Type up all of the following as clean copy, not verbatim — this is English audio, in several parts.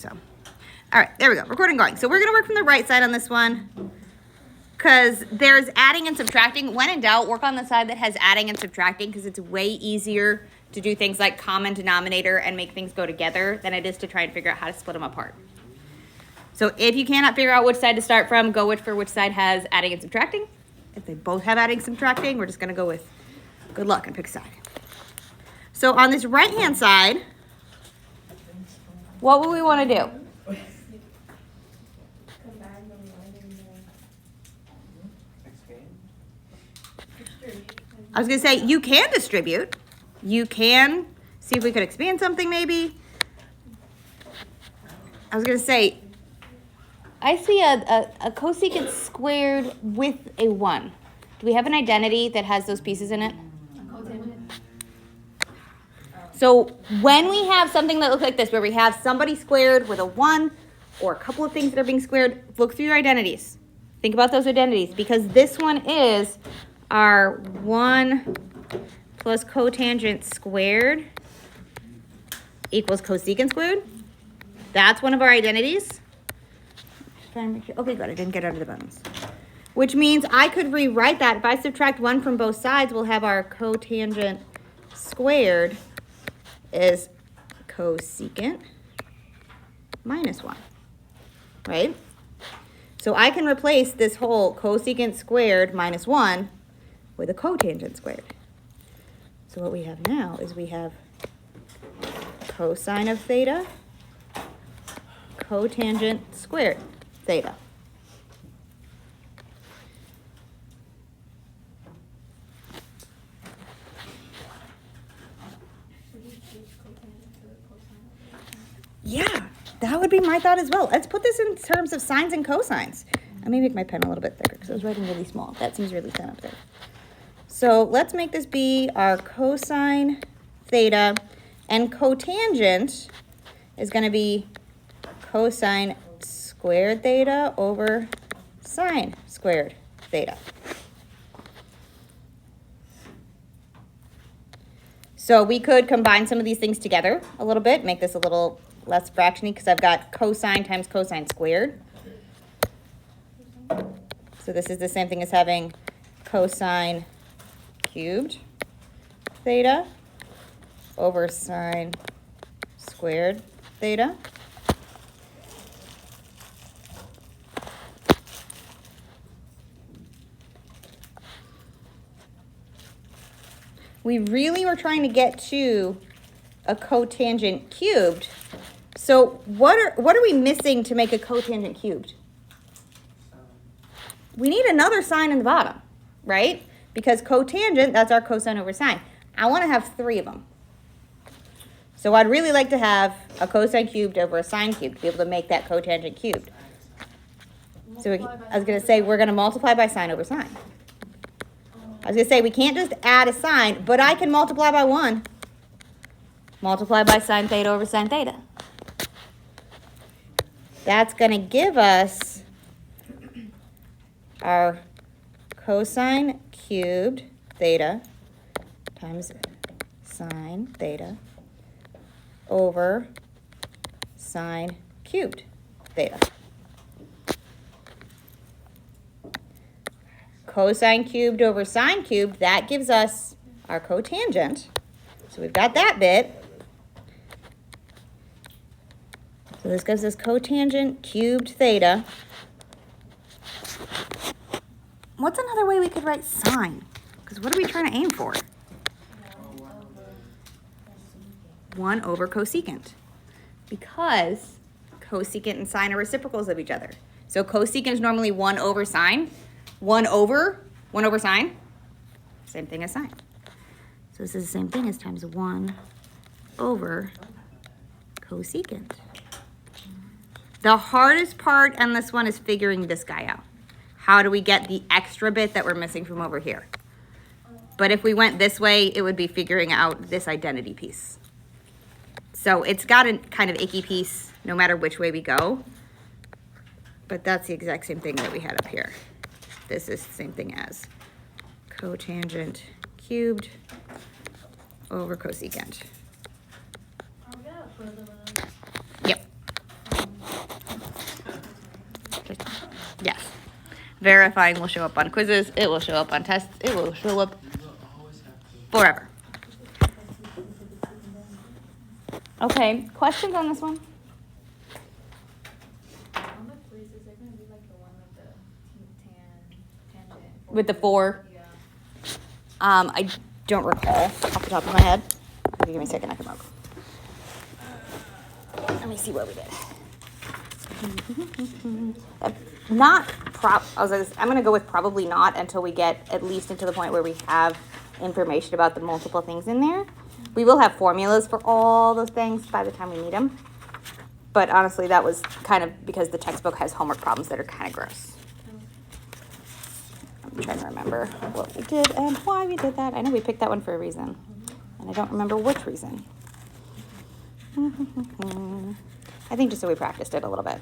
so. All right, there we go, recording going. So we're gonna work from the right side on this one because there's adding and subtracting. When in doubt, work on the side that has adding and subtracting because it's way easier to do things like common denominator and make things go together than it is to try and figure out how to split them apart. So if you cannot figure out which side to start from, go for which side has adding and subtracting. If they both have adding and subtracting, we're just gonna go with good luck and pick a side. So on this right-hand side, what would we want to do? I was going to say, you can distribute. You can see if we could expand something maybe. I was going to say, I see a cosecant squared with a 1. Do we have an identity that has those pieces in it? So when we have something that looks like this, where we have somebody squared with a 1 or a couple of things that are being squared, look through your identities. Think about those identities because this one is our 1 plus cotangent squared equals cosecant squared. That's one of our identities. Okay, good. I didn't get under the buttons. Which means I could rewrite that. If I subtract 1 from both sides, we'll have our cotangent squared is cosecant minus 1, right? So I can replace this whole cosecant squared minus 1 with a cotangent squared. So what we have now is we have cosine of theta, cotangent squared theta. Yeah, that would be my thought as well. Let's put this in terms of sines and cosines. Let me make my pen a little bit thicker because I was writing really small. That seems really thin up there. So let's make this be our cosine theta, and cotangent is going to be cosine squared theta over sine squared theta. So we could combine some of these things together a little bit, make this a little less fractiony because I've got cosine times cosine squared. So this is the same thing as having cosine cubed theta over sine squared theta. We really were trying to get to a cotangent cubed. So what are we missing to make a cotangent cubed? We need another sign in the bottom, right? Because cotangent, that's our cosine over sine. I want to have 3 of them. So I'd really like to have a cosine cubed over a sine cubed to be able to make that cotangent cubed. So I was going to say we're going to multiply by sine over sine. I was going to say we can't just add a sign, but I can multiply by 1. Multiply by sine theta over sine theta. That's going to give us our cosine cubed theta times sine theta over sine cubed theta. Cosine cubed over sine cubed, that gives us our cotangent. So we've got that bit. So this gives us cotangent cubed theta. What's another way we could write sine? Because what are we trying to aim for? 1 over cosecant. Because cosecant and sine are reciprocals of each other. So cosecant is normally 1 over sine. 1 over sine. Same thing as sine. So this is the same thing as times 1 over cosecant. The hardest part on this one is figuring this guy out. How do we get the extra bit that we're missing from over here? But if we went this way, it would be figuring out this identity piece. So it's got a kind of icky piece no matter which way we go. But that's the exact same thing that we had up here. This is the same thing as cotangent cubed over cosecant. Yep. Verifying will show up on quizzes. It will show up on tests. It will show up forever. Okay, questions on this one? On the quiz, is it going to be like the one with the tangent? With the 4? Yeah. I don't recall off the top of my head. Okay, give me a second, I can look. Let me see what we did. I'm going to go with probably not until we get at least into the point where we have information about the multiple things in there. We will have formulas for all those things by the time we need them. But honestly, that was kind of because the textbook has homework problems that are kind of gross. I'm trying to remember what we did and why we did that. I know we picked that one for a reason, and I don't remember which reason. I think just so we practiced it a little bit.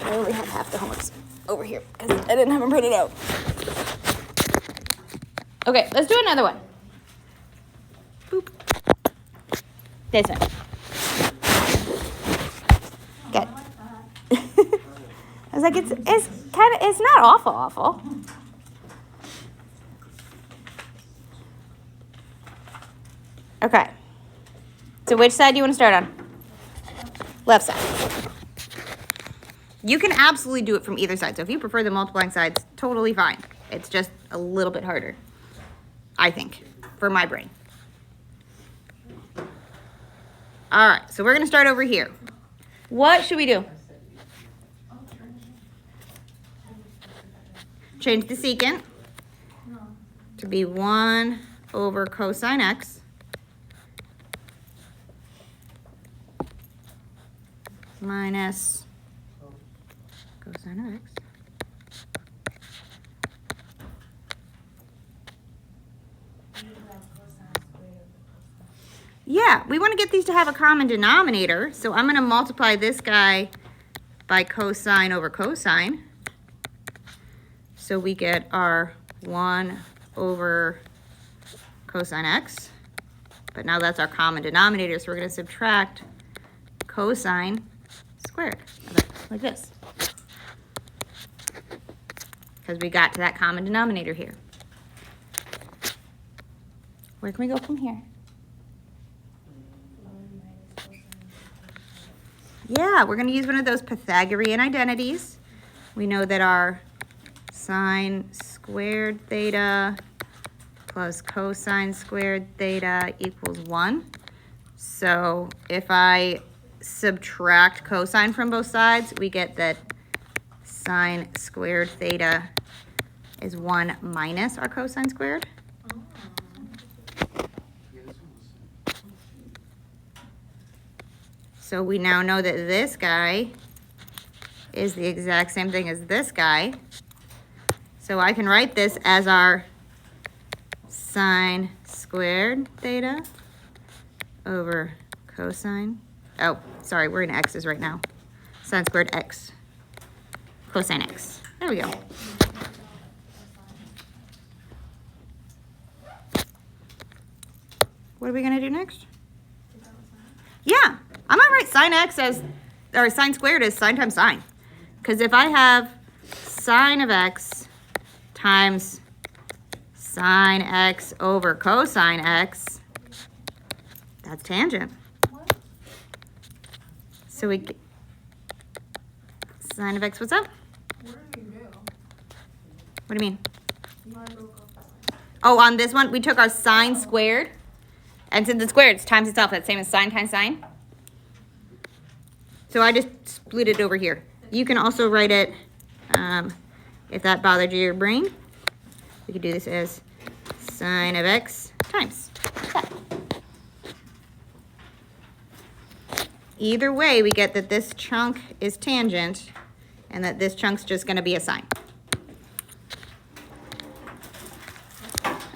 I only have half the homeworks over here because I didn't have them printed out. Okay, let's do another one. Boop. This one. Good. I was like, it's not awful. Okay. So which side do you want to start on? Left side. You can absolutely do it from either side. So if you prefer the multiplying sides, totally fine. It's just a little bit harder, I think, for my brain. All right, so we're going to start over here. What should we do? Change the secant to be 1 over cosine x minus cosine of x. Yeah, we want to get these to have a common denominator, so I'm going to multiply this guy by cosine over cosine. So we get our 1 over cosine x, but now that's our common denominator, so we're going to subtract cosine squared, like this, because we got to that common denominator here. Where can we go from here? Yeah, we're going to use one of those Pythagorean identities. We know that our sine squared theta plus cosine squared theta equals 1. So if I subtract cosine from both sides, we get that sine squared theta is 1 minus our cosine squared. So we now know that this guy is the exact same thing as this guy. So I can write this as our sine squared theta over cosine. Oh, sorry, we're in x's right now. Sine squared x, cosine x. There we go. What are we gonna do next? Yeah, I might write sine x as, or sine squared as sine times sine. Because if I have sine of x times sine x over cosine x, that's tangent. So we get sine of x, what's up? What did you do? What do you mean? You want to go cosine. Oh, on this one, we took our sine squared, and since it's squared, it's times itself. That's the same as sine times sine. So I just split it over here. You can also write it, if that bothered your brain, we could do this as sine of x times that. Either way, we get that this chunk is tangent and that this chunk's just going to be a sine.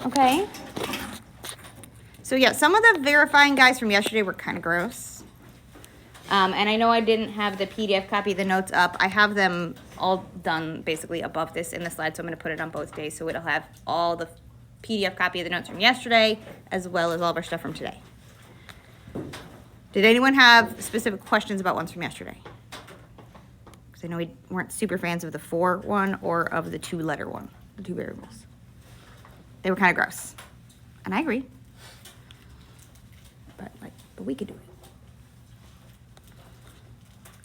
Okay. So yeah, some of the verifying guys from yesterday were kind of gross. And I know I didn't have the PDF copy of the notes up. I have them all done basically above this in the slide, so I'm going to put it on both days so it'll have all the PDF copy of the notes from yesterday as well as all of our stuff from today. Did anyone have specific questions about ones from yesterday? because I know we weren't super fans of the 4 one or of the 2-letter one, the 2 variables. They were kind of gross. And I agree. But we could do it.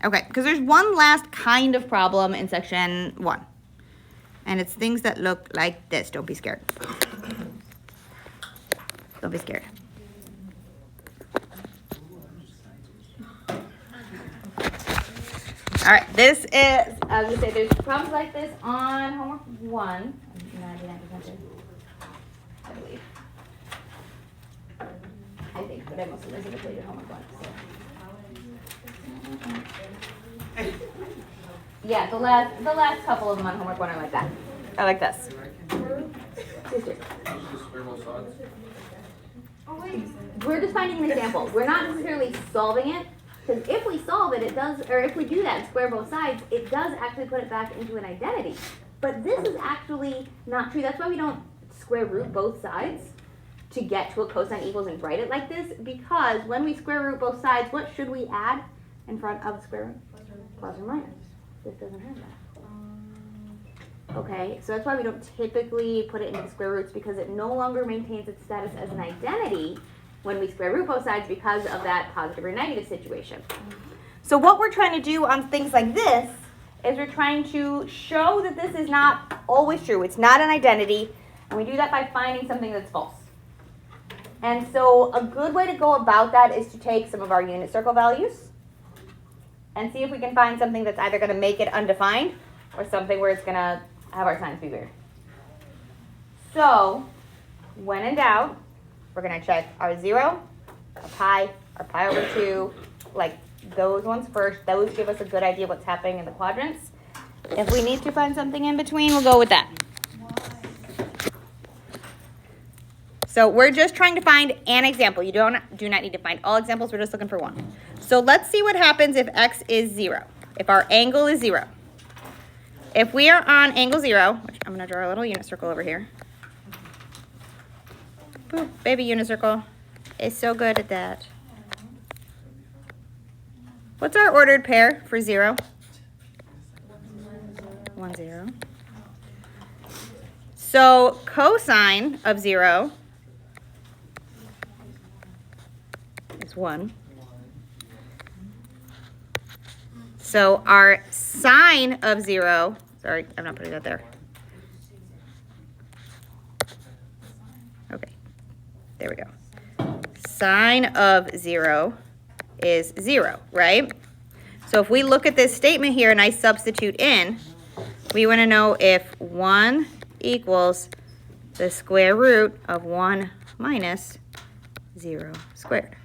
Okay, because there's one last kind of problem in section 1. And it's things that look like this. Don't be scared. Don't be scared. All right, this is, I was going to say, there's problems like this on homework 1. 99%, I believe. I think, but I must have completed homework 1. So. Yeah, the last couple of them on homework 1 are like that. I like this. We're just finding an example. We're not necessarily solving it, because if we solve it, it does, or if we do that and square both sides, it does actually put it back into an identity. But this is actually not true. That's why we don't square root both sides to get to a cosine equals and write it like this, because when we square root both sides, what should we add in front of the square root? Plus or minus. This doesn't have that. Okay, so that's why we don't typically put it into the square roots, because it no longer maintains its status as an identity when we square root both sides because of that positive or negative situation. So what we're trying to do on things like this is we're trying to show that this is not always true. It's not an identity, and we do that by finding something that's false. And so a good way to go about that is to take some of our unit circle values and see if we can find something that's either going to make it undefined or something where it's going to have our signs be weird. So when in doubt, we're going to check our 0, our pi over 2, like those ones first. Those give us a good idea of what's happening in the quadrants. If we need to find something in between, we'll go with that. So we're just trying to find an example. You do not need to find all examples. We're just looking for one. So let's see what happens if x is 0, if our angle is 0. If we are on angle 0, which I'm going to draw a little unit circle over here. Boop, baby unit circle. It's so good at that. What's our ordered pair for 0? 1, 0. So cosine of 0 is 1. So our sine of 0, sorry, I'm not putting that there. Okay, there we go. Sine of 0 is 0, right? So if we look at this statement here and I substitute in, we want to know if 1 equals the square root of 1 minus 0 squared.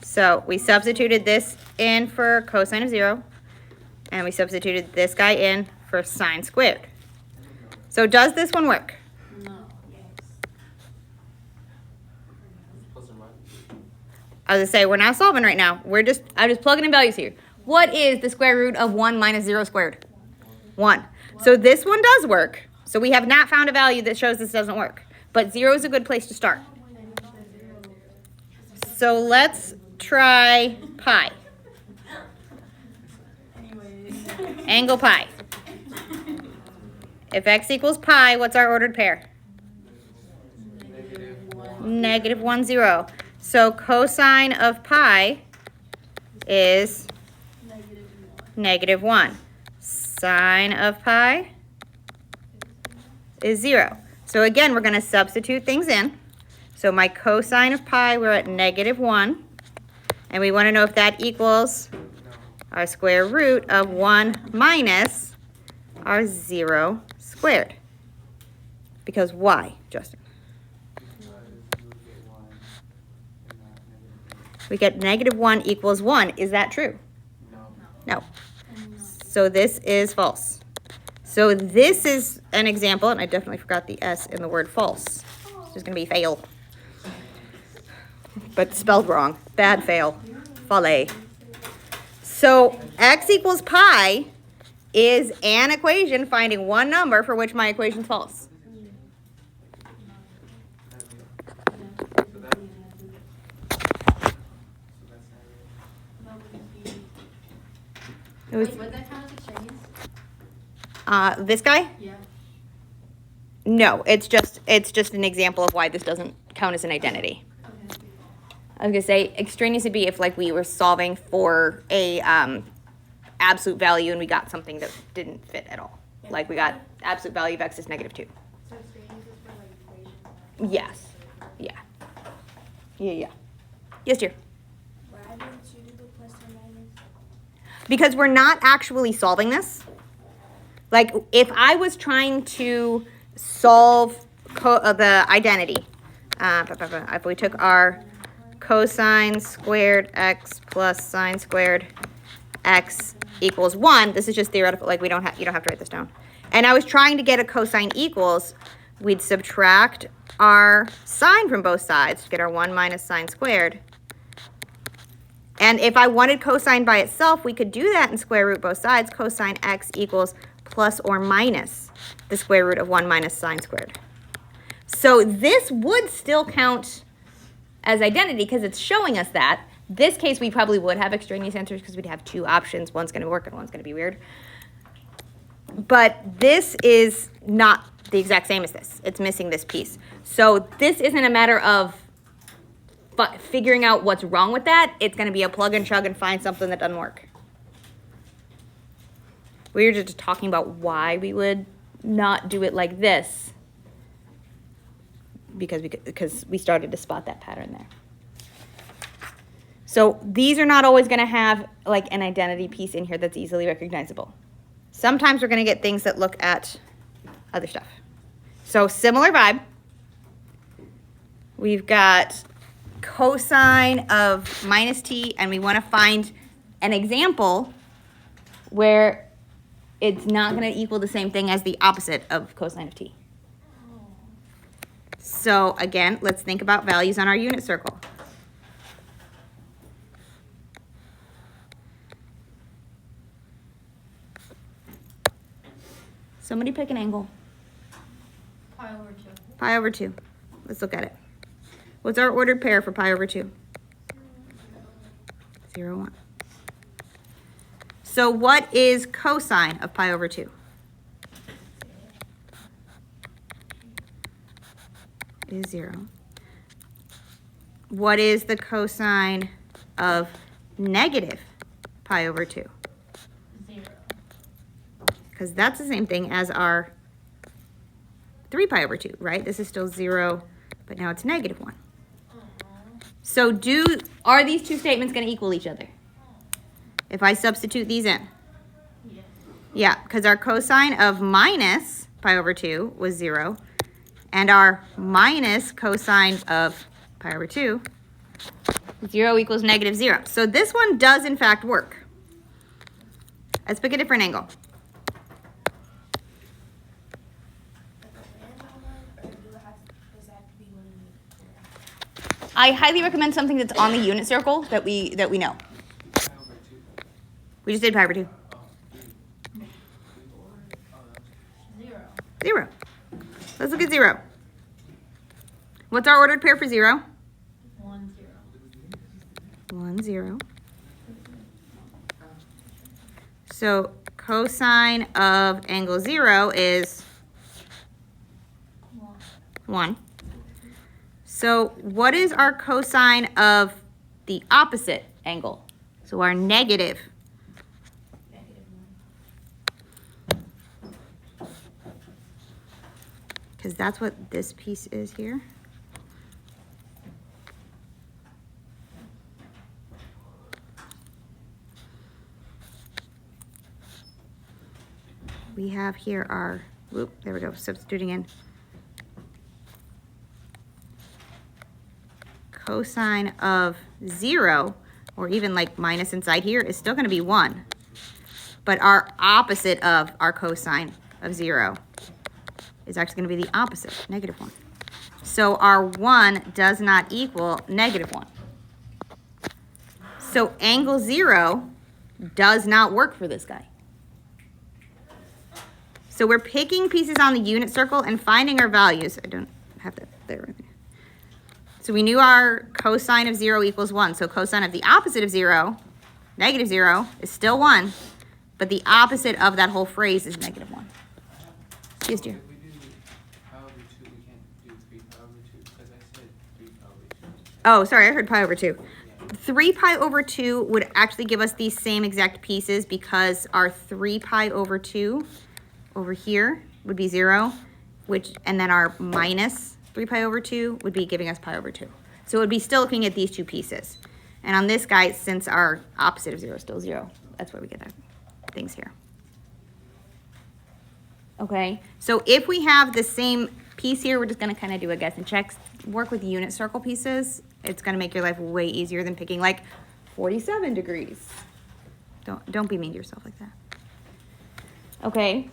So we substituted this in for cosine of 0, and we substituted this guy in for sine squared. So does this one work? No. I was going to say, we're not solving right now. I'm just plugging in values here. What is the square root of 1 minus 0 squared? 1. So this one does work. So we have not found a value that shows this doesn't work. But 0 is a good place to start. So let's try pi. Angle pi. If x equals pi, what's our ordered pair? Negative 1, 0. So cosine of pi is negative 1. Sine of pi is 0. So again, we're going to substitute things in. So my cosine of pi, we're at negative 1. And we want to know if that equals our square root of 1 minus our 0 squared. Because why, Justin? We get negative 1 equals 1. Is that true? No. So this is false. So this is an example, and I definitely forgot the S in the word false. It's just going to be fail. But spelled wrong. Bad fail. Falle. So x equals pi is an equation finding one number for which my equation is false. It was, Wait, would that count as extraneous? this guy? Yeah. No, it's just an example of why this doesn't count as an identity. Okay. I was gonna say extraneous would be if like we were solving for a absolute value and we got something that didn't fit at all. Like we got absolute value of x is -2. So extraneous is for like equations. Yes. Yeah. Yeah. Yes, dear. Why didn't you do the plus or minus? Because we're not actually solving this. Like if I was trying to solve the identity, if we took our cosine squared x plus sine squared x equals 1, this is just theoretical, like you don't have to write this down. And I was trying to get a cosine equals, we'd subtract our sine from both sides to get our 1 minus sine squared. And if I wanted cosine by itself, we could do that and square root both sides. Cosine x equals plus or minus the square root of 1 minus sine squared. So this would still count as identity because it's showing us that. This case, we probably would have extraneous answers because we'd have two options. One's going to work and one's going to be weird. But this is not the exact same as this. It's missing this piece. So this isn't a matter of figuring out what's wrong with that. It's going to be a plug and chug and find something that doesn't work. We were just talking about why we would not do it like this because we started to spot that pattern there. So these are not always going to have like an identity piece in here that's easily recognizable. Sometimes we're going to get things that look at other stuff. So similar vibe. We've got cosine of minus t, and we want to find an example where it's not going to equal the same thing as the opposite of cosine of t. So again, let's think about values on our unit circle. Somebody pick an angle. Pi over 2. Pi over 2. Let's look at it. What's our ordered pair for pi over 2? 0, 1. So what is cosine of pi over 2? It is 0. What is the cosine of negative pi over 2? 0. Because that's the same thing as our 3 pi over 2, right? This is still 0, but now it's negative 1. So are these two statements going to equal each other? If I substitute these in? Yes. Yeah, because our cosine of minus pi over 2 was 0, and our minus cosine of pi over 2, 0 equals negative 0. So this one does, in fact, work. Let's pick a different angle. I highly recommend something that's on the unit circle that we know. We just did pi over 2. 0. 0. Let's look at 0. What's our ordered pair for 0? 1, 0. 1, 0. So cosine of angle 0 is 1. So what is our cosine of the opposite angle? So our negative. Because that's what this piece is here. We have here our, there we go, substituting in. Cosine of 0, or even like minus inside here, is still going to be 1. But our opposite of our cosine of 0 is actually going to be the opposite, negative 1. So our 1 does not equal negative 1. So angle 0 does not work for this guy. So we're picking pieces on the unit circle and finding our values. I don't have that there. So we knew our cosine of 0 equals 1. So cosine of the opposite of 0, negative 0, is still 1. but the opposite of that whole phrase is -1. Yes, dear. If we do pi over 2, we can't do 3 pi over 2, because I said 3 pi over 2. Oh, sorry, I heard pi over 2. 3 pi over 2 would actually give us these same exact pieces because our 3 pi over 2 over here would be 0, and then our minus 3 pi over 2 would be giving us pi over 2. So it would be still looking at these two pieces. And on this guy, since our opposite of 0 is still 0, that's why we get our things here. Okay, so if we have the same piece here, we're just going to kind of do a guess and check. Work with unit circle pieces. It's going to make your life way easier than picking like 47 degrees. Don't be mean to yourself like that. Okay.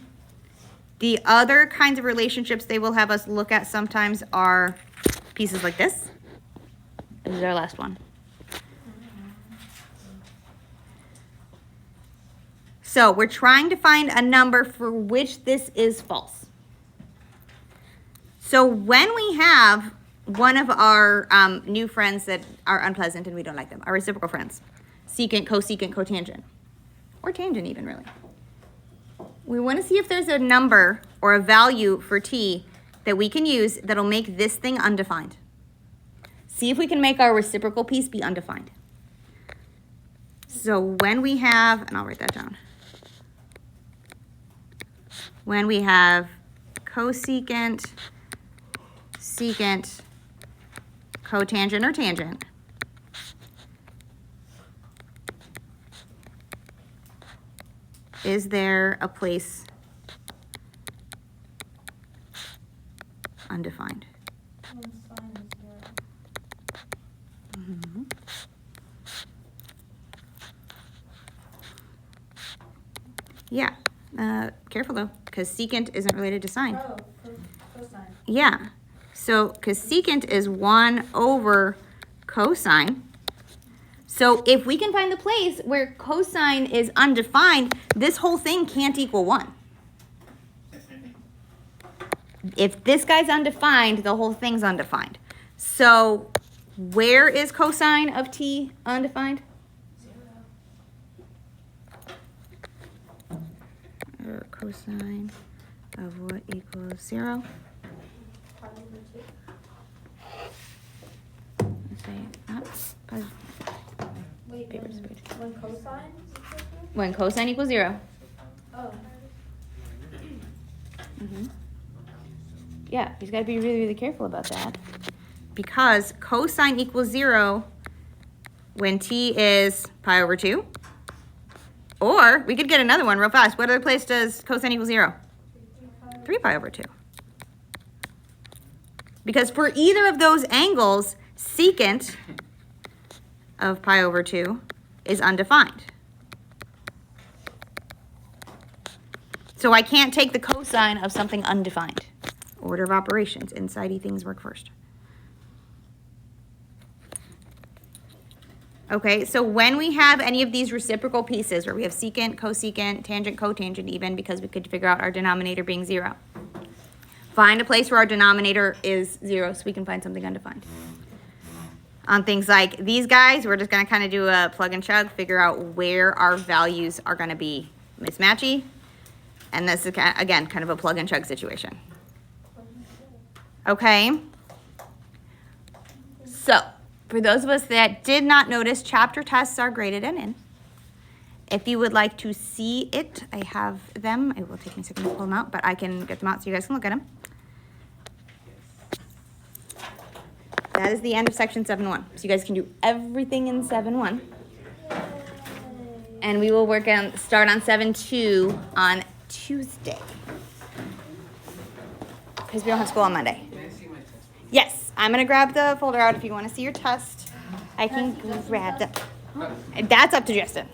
The other kinds of relationships they will have us look at sometimes are pieces like this. This is our last one. So we're trying to find a number for which this is false. So when we have one of our new friends that are unpleasant and we don't like them, our reciprocal friends, secant, cosecant, cotangent, or tangent even really. We want to see if there's a number or a value for t that we can use that'll make this thing undefined. See if we can make our reciprocal piece be undefined. So when we have, and I'll write that down. When we have cosecant, secant, cotangent, or tangent, is there a place undefined? Mm-hmm. Yeah, careful though, because secant isn't related to sine. Oh, cosine. Yeah, so because secant is 1 over cosine. So if we can find the place where cosine is undefined, this whole thing can't equal 1. If this guy's undefined, the whole thing's undefined. So where is cosine of t undefined? 0. Cosine of what equals 0? Let's say, Wait, Papers, when cosine? when cosine equals 0. Oh. Yeah, you just got to be really, really careful about that. Because cosine equals 0 when t is pi over 2. Or we could get another one real fast. What other place does cosine equal 0? 3 pi over 2. Because for either of those angles, secant of pi over 2 is undefined. So I can't take the cosine of something undefined. Order of operations. Inside-y things work first. Okay, so when we have any of these reciprocal pieces where we have secant, cosecant, tangent, cotangent even, because we could figure out our denominator being 0. Find a place where our denominator is 0 so we can find something undefined. On things like these guys, we're just going to kind of do a plug and chug, figure out where our values are going to be mismatchy. And this is, again, kind of a plug and chug situation. Okay? So, for those of us that did not notice, chapter tests are graded and in. If you would like to see it, I have them. It will take me a second to pull them out, but I can get them out so you guys can look at them. That is the end of section 7.1. So you guys can do everything in 7.1. And we will start on 7.2 on Tuesday. Because we don't have school on Monday. Can I see my test? Yes, I'm going to grab the folder out if you want to see your test. I can grab that. That's up to Justin.